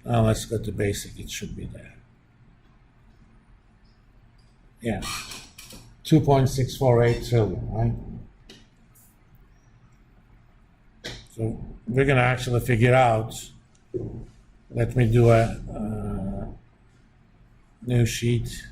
Let's go to basic. It should be there. Yeah, 2.648 trillion, right? So we're going to actually figure out. Let me do a new sheet.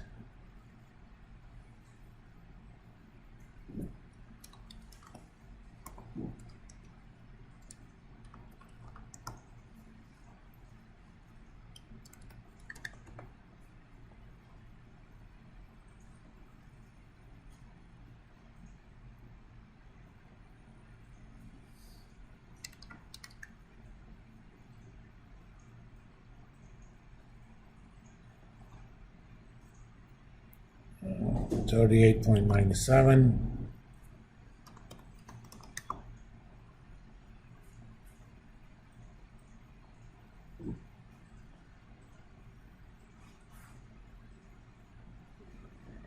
$38.97.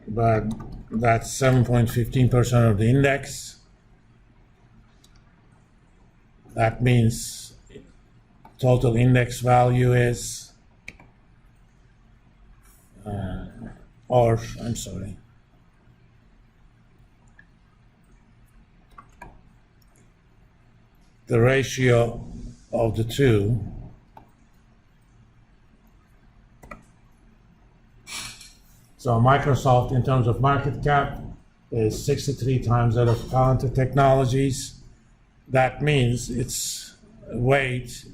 But that's 7.15% of the index. That means total index value is, I'm sorry. The ratio of the two So Microsoft, in terms of market cap, is 63 times that of Palantir Technologies. That means its weight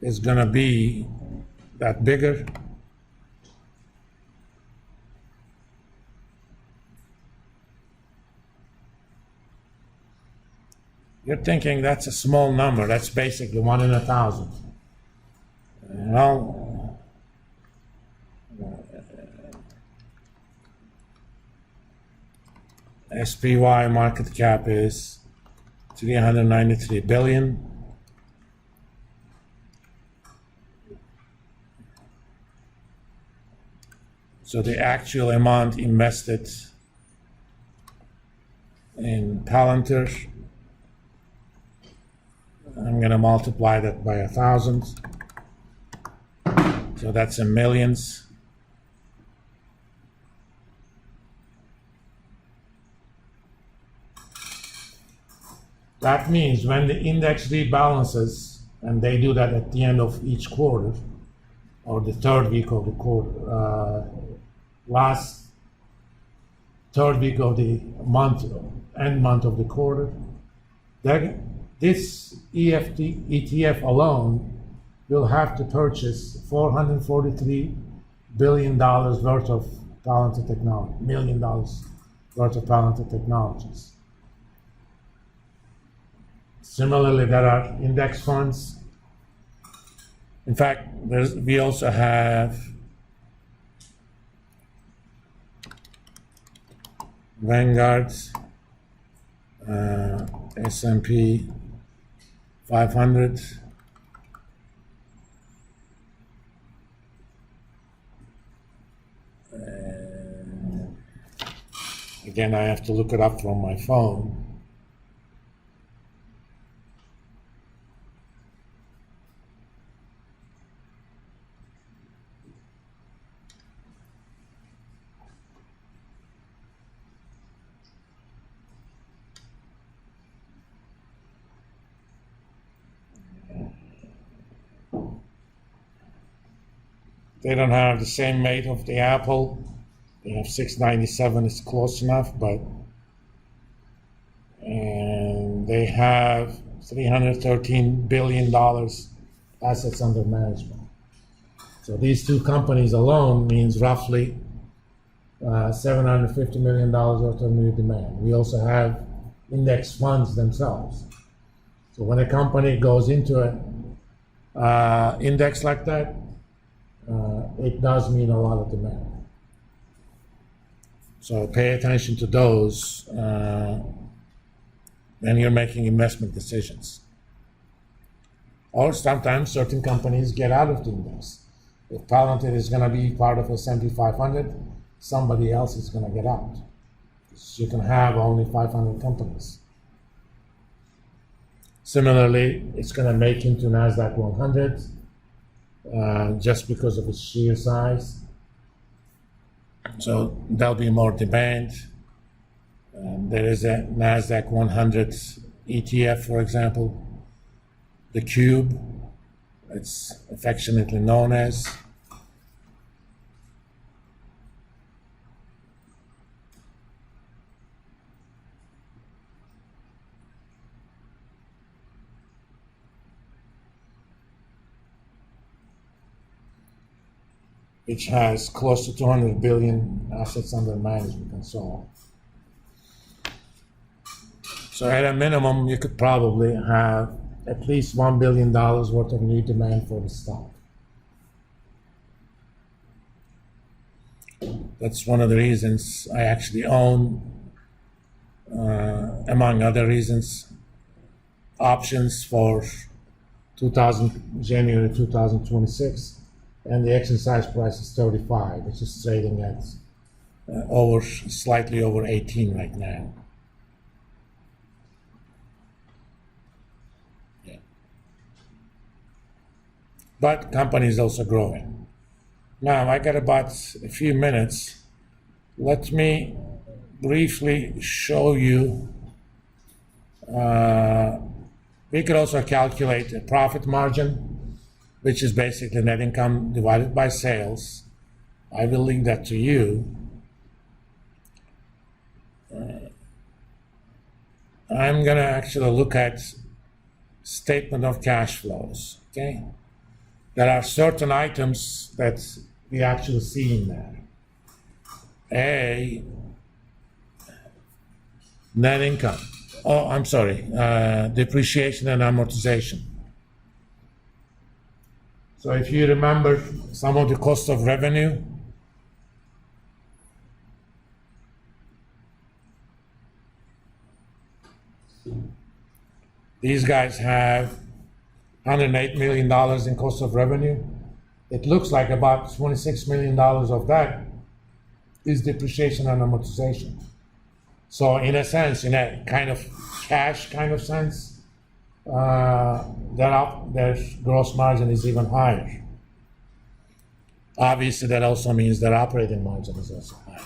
is going to be that bigger. You're thinking that's a small number. That's basically 1 in 1,000. Well, SPY market cap is 393 billion. So the actual amount invested in Palantir, I'm going to multiply that by 1,000. So that's in millions. That means when the index rebalances, and they do that at the end of each quarter, or the third week of the quarter, last third week of the month, end month of the quarter, this ETF alone will have to purchase $443 billion worth of Palantir technology, $1 million worth of Palantir technologies. Similarly, there are index funds. In fact, we also have Vanguard, S&P 500, again, I have to look it up from my phone. They don't have the same weight of the Apple. They have 697, it's close enough, and they have $313 billion assets under management. So these two companies alone means roughly $750 million worth of new demand. We also have index funds themselves. So when a company goes into an index like that, it does mean a lot of demand. So pay attention to those when you're making investment decisions. Or sometimes certain companies get out of the index. If Palantir is going to be part of S&P 500, somebody else is going to get out. You can have only 500 companies. Similarly, it's going to make into NASDAQ 100. just because of its sheer size. So there'll be more demand. There is a NASDAQ 100 ETF, for example, the Cube, it's affectionately known as. Which has close to 200 billion assets under management and so on. So at a minimum, you could probably have at least $1 billion worth of new demand for the stock. That's one of the reasons I actually own, among other reasons, options for January 2026, and the exercise price is 35, which is trading at slightly over 18 right now. Yeah. But company is also growing. Now, I got about a few minutes. Let me briefly show you. We could also calculate a profit margin, which is basically net income divided by sales. I will link that to you. I'm going to actually look at statement of cash flows, okay? There are certain items that we actually see in there. Net income. Oh, I'm sorry, depreciation and amortization. So if you remember some of the cost of revenue, these guys have $108 million in cost of revenue. It looks like about $26 million of that is depreciation and amortization. So in a sense, in a kind of cash kind of sense, their gross margin is even higher. Obviously, that also means their operating margin is also higher.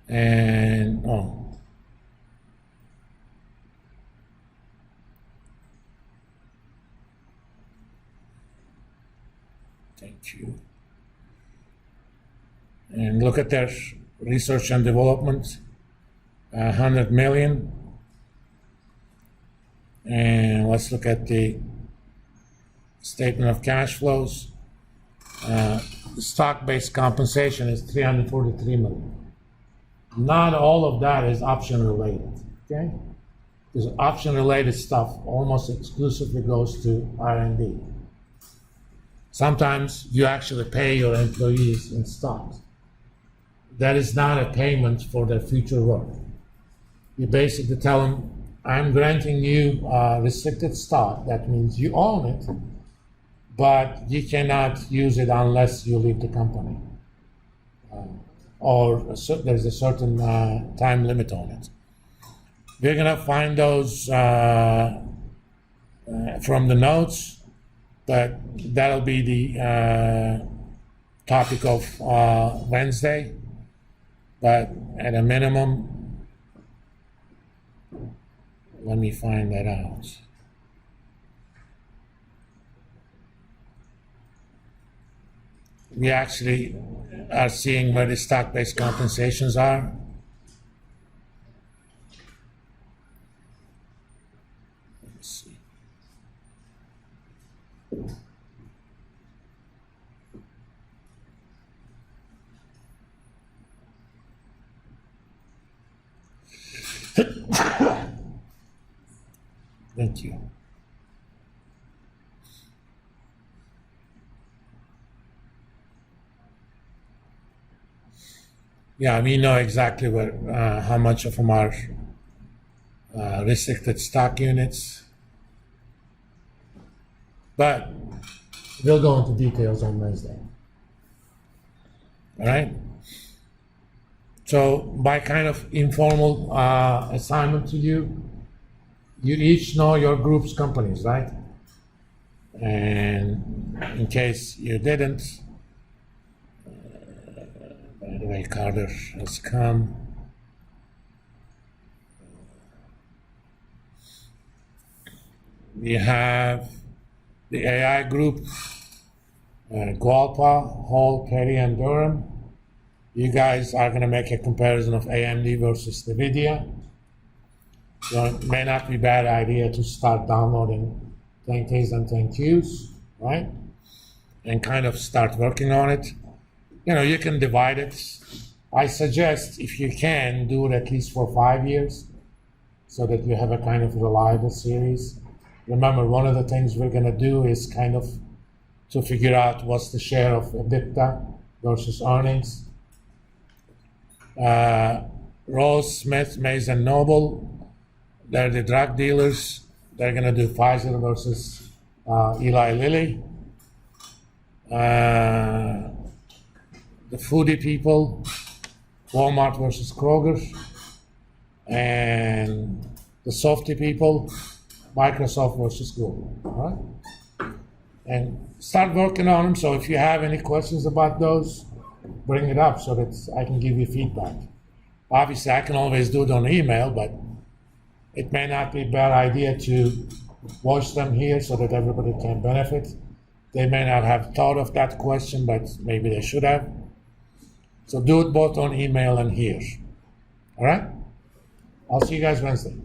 And thank you. And look at their research and development, 100 million. And let's look at the statement of cash flows. Stock-based compensation is 343 million. Not all of that is option related, okay? Because option related stuff almost exclusively goes to R&D. Sometimes you actually pay your employees in stocks. That is not a payment for their future work. You basically tell them, I'm granting you restricted stock. That means you own it, but you cannot use it unless you leave the company. Or there's a certain time limit on it. We're going to find those from the notes, but that'll be the topic of Wednesday. But at a minimum, let me find that out. We actually are seeing where the stock-based compensations are. Let's see. Thank you. Yeah, we know exactly how much of them are restricted stock units, but we'll go into details on Wednesday. All right? So by kind of informal assignment to you, you each know your group's companies, right? And in case you didn't, by the way, Carter has come. We have the AI group, Gualpa, Hall, Perry, and Durham. You guys are going to make a comparison of AMD versus NVIDIA. So it may not be a bad idea to start downloading 10Ks and 10Qs, right? And kind of start working on it. You know, you can divide it. I suggest, if you can, do it at least for 5 years so that you have a kind of reliable series. Remember, one of the things we're going to do is kind of to figure out what's the share of EBITDA versus earnings. Rose, Smith, Mays, and Noble, they're the drug dealers. They're going to do Pfizer versus Eli Lilly. The foodie people, Walmart versus Kroger. And the softy people, Microsoft versus Google. All right? And start working on them. So if you have any questions about those, bring it up so that I can give you feedback. Obviously, I can always do it on email, but it may not be a bad idea to voice them here so that everybody can benefit. They may not have thought of that question, but maybe they should have. So do it both on email and here. All right? I'll see you guys Wednesday.